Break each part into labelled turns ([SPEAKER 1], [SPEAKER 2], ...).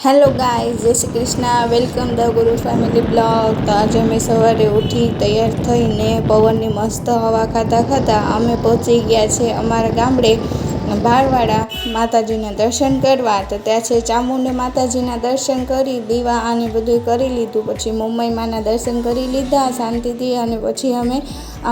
[SPEAKER 1] Hello guys, જય Shri Krishna. Welcome the ગુરુ family blog. તો આજે અમે સવારે ઉઠી તૈયાર થઈને પવનની મસ્ત હવા ખાતા અમે પહોંચી ગયા છે અમારા ગામડે બારવાડા માતાજીના દર્શન કરવા. તો ત્યાં છે ચામુંડા માતાજીના દર્શન કરી દીવા અને બધું કરી લીધું. પછી મુંબઈ માના દર્શન કરી લીધા શાંતિથી અને પછી અમે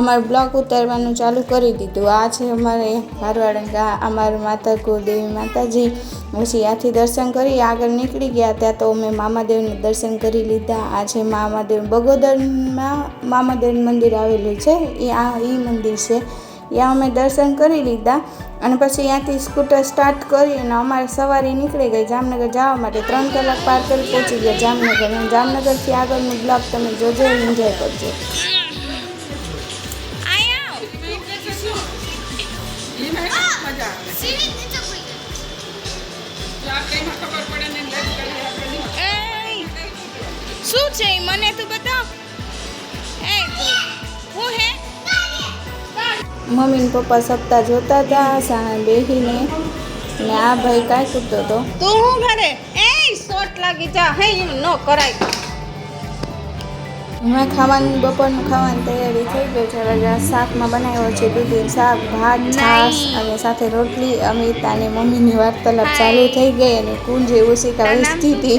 [SPEAKER 1] અમારું બ્લોગ ઉતારવાનું ચાલુ કરી દીધું. આ છે અમારે બારવાડા અમારા માતા કુળદેવી માતાજી. પછી ત્યાંથી દર્શન કરી આગળ નીકળી ગયા. ત્યાં તો અમે મામાદેવના દર્શન કરી લીધા. આ છે મામાદેવ બગોદરમાં મામાદેવ મંદિર આવેલું છે, એ મંદિર છે. ત્યાં અમે દર્શન કરી લીધા અને પછી ત્યાંથી સ્કૂટર સ્ટાર્ટ કરી અને અમારે સવારી નીકળી ગઈ જામનગર જવા માટે. 3 કલાક પાર કરી પહોંચી ગયા જામનગર. અને જામનગરથી આગળનું બ્લોગ તમે જોજો, એન્જોય કરજો. શું છે મને તું બતાવ. મમ્મી ને પપ્પા સપ્તાહ જોતા હતા સામે બેસીને. ને આ ભાઈ કાંઈ કૂદતો હતો.
[SPEAKER 2] તું હું ઘરે શોટ લાગી જા. હે એમ ન કરાય.
[SPEAKER 1] હમણાં ખાવાનું બપોરનું ખાવાની તૈયારી થઈ ગઈ છે. હવે શાકમાં બનાવ્યો છે દૂધી શાક, ભાત, છાશ અને સાથે રોટલી. અમિતા અને મમ્મીની વાર્તાલાપ ચાલુ થઈ ગઈ અને કુંજે ઓશિકા વેચતી હતી.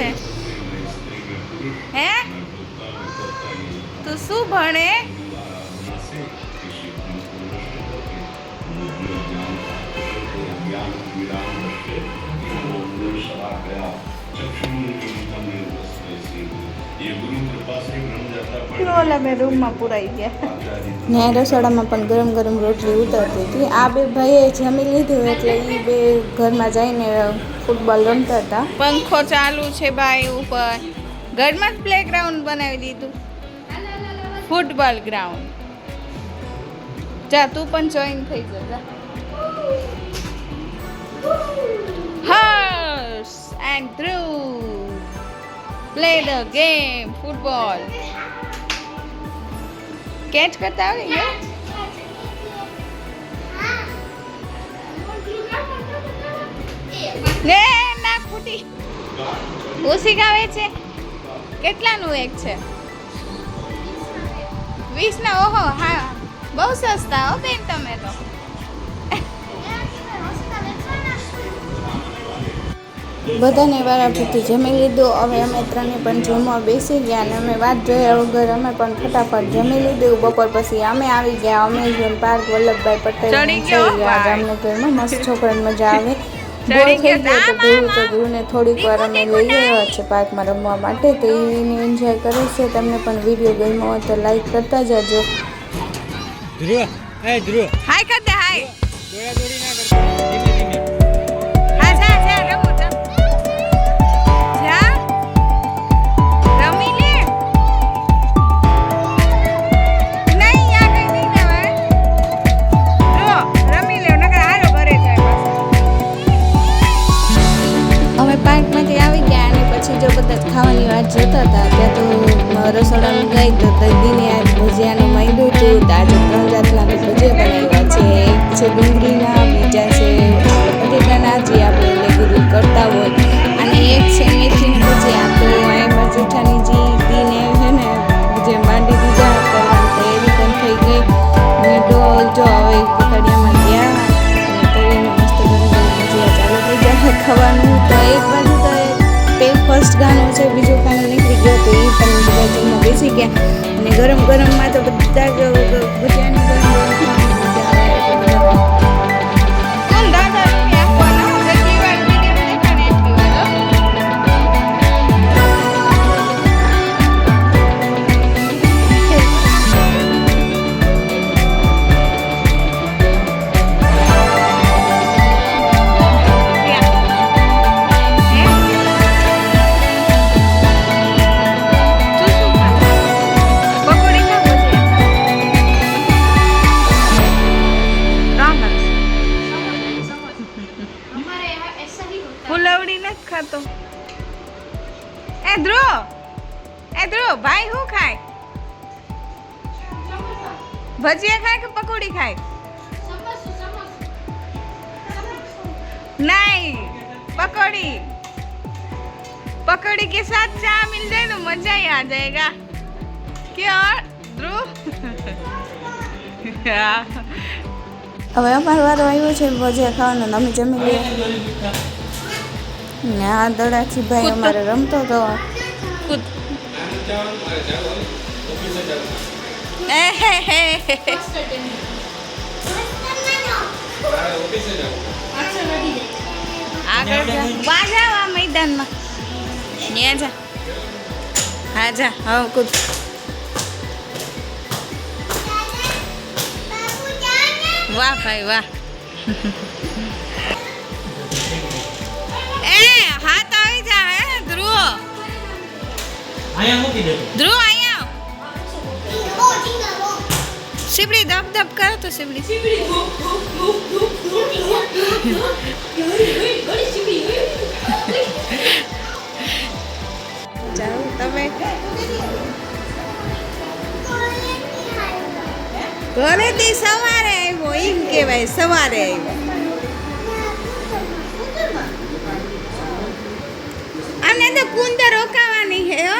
[SPEAKER 2] હે તું શું ભણે?
[SPEAKER 1] ઓલા બે રૂમમાં પુરાઈ ગયા ને રસોડામાં પણ ગરમ ગરમ રોટલી ઉતરતી હતી. આ બે ભાઈએ જમી લીધું એટલે એ બે ઘરમાં જઈને ફૂટબોલ રમતા હતા.
[SPEAKER 2] પંખો ચાલુ છે ભાઈ ઉપર. ઘરમાં જ પ્લેગ્રાઉન્ડ બનાવી દીધું, ફૂટબોલ ગ્રાઉન્ડ. જા તું પણ જોઈન થઈ જા. Harsh and Dhruv play the game football. Catch કરતા આવડી ગયો? ને ના ફૂટી. ઓછી ગાવે છે. કેટલાનું એક છે? 20 ના. ઓહો હા, બહુ સસ્તા હો બેન તમે તો.
[SPEAKER 1] બધાને વારાફરતી જમી લીધું. હવે અમે ત્રણે પણ જમવા બેસી ગયા અને અમે વાત જોયા વગર અમે પણ ફટાફટ જમી લીધું. બપોર પછી અમે આવી ગયા અમેઝોન પાર્ક વલ્લભભાઈ પટેલ થઈ ગયા જામનગરમાં. મસ્ત છોકરાને મજા આવે. બોર થઈ ગયો તો ધ્રુવને થોડીક વાર અમે લઈ ગયા છે પાર્કમાં રમવા માટે. તો એને એન્જોય કરે છે. તમને પણ વિડીયો ગમ્યો હોય તો લાઈક કરતા જજો.
[SPEAKER 2] ધ્રુવ હાય કર દે. હાય દોડા ના કરતા, ધીમે ધીમે. હા જા જા રમો જા. રમી લે. નહીં આ કઈ નહીં દેવાય. જો રમી લે નકર હાલો ઘરે જાય પાછા.
[SPEAKER 1] અમે પાર્કમાંથી આવી ગયા અને પછી જો બધા ખાવાની વાત જોતા હતા. ત્યાં તો રસોડામાં ગઈ તો દીને આ ભજીયાનું માંગ્યું હતું. તો આજે 3 જાતના ભજીયા બનાવ્યા છે. એક છે ડુંગળીના, બીજા છે બટેટાના જે આપણે રેગ્યુલર કરતા હોય, અને એક છે મેથીનું ભજીયા. તો એમાં જેઠાની જે દીને છે ને જે માંડી દીધા કરવાની તૈયારી પણ થઈ ગઈ. અને ડોલ જો હવે પકડિયામાં ગયા અને તળીને મસ્ત ગરમ ગરમ ભજીયા ચાલુ થઈ જાય ખાવાનું. તો એક બાજુ તો ફર્સ્ટ ગાનું છે, બીજું ગાનું નીકળી ગયો તો એ પણ બધા જમવા બેસી ગયા. અને ગરમ ગરમમાં તો બધા જ ભજીયાની ગરમ ગરમ ખાવાની મજા આવે.
[SPEAKER 2] કોણ દાદા રૂપિયા આપવાના? જેટલી વાર વિડીયો દેખાડે એટલી વાર. ફૂલવડી નથી ખાતો. એ ધ્રુવ ભાઈ શું ખાય? ભજીયા ખાય કે પકોડી ખાય? નહીં, પકોડી. पकौड़ी के साथ चाय मिल जाए तो मजा ही आ जाएगा क्या ध्रुव
[SPEAKER 1] હવે અમારો વારો આવ્યો છે ભજીયા ખાવાનો ને અમે જમી લઈએ ને આ દડાથી ભાઈ અમારે રમતો હતો
[SPEAKER 2] खुद આગળ જા આ મેદાનમાં ન્યા જા હા જા હવે કૂદ વાહ ભાઈ વાહ એ હાથ આવી જા હે ધ્રુવ
[SPEAKER 3] અહીંયા મૂકી દે
[SPEAKER 2] ધ્રુવ અહીંયા સીપડી દબ દબ કરો તો સીપડી જાઓ તમે ઘરેથી સવારે આવ્યો એમ કહેવાય સવારે આવ્યો આને તો કુંદર રોકાવાની હે હો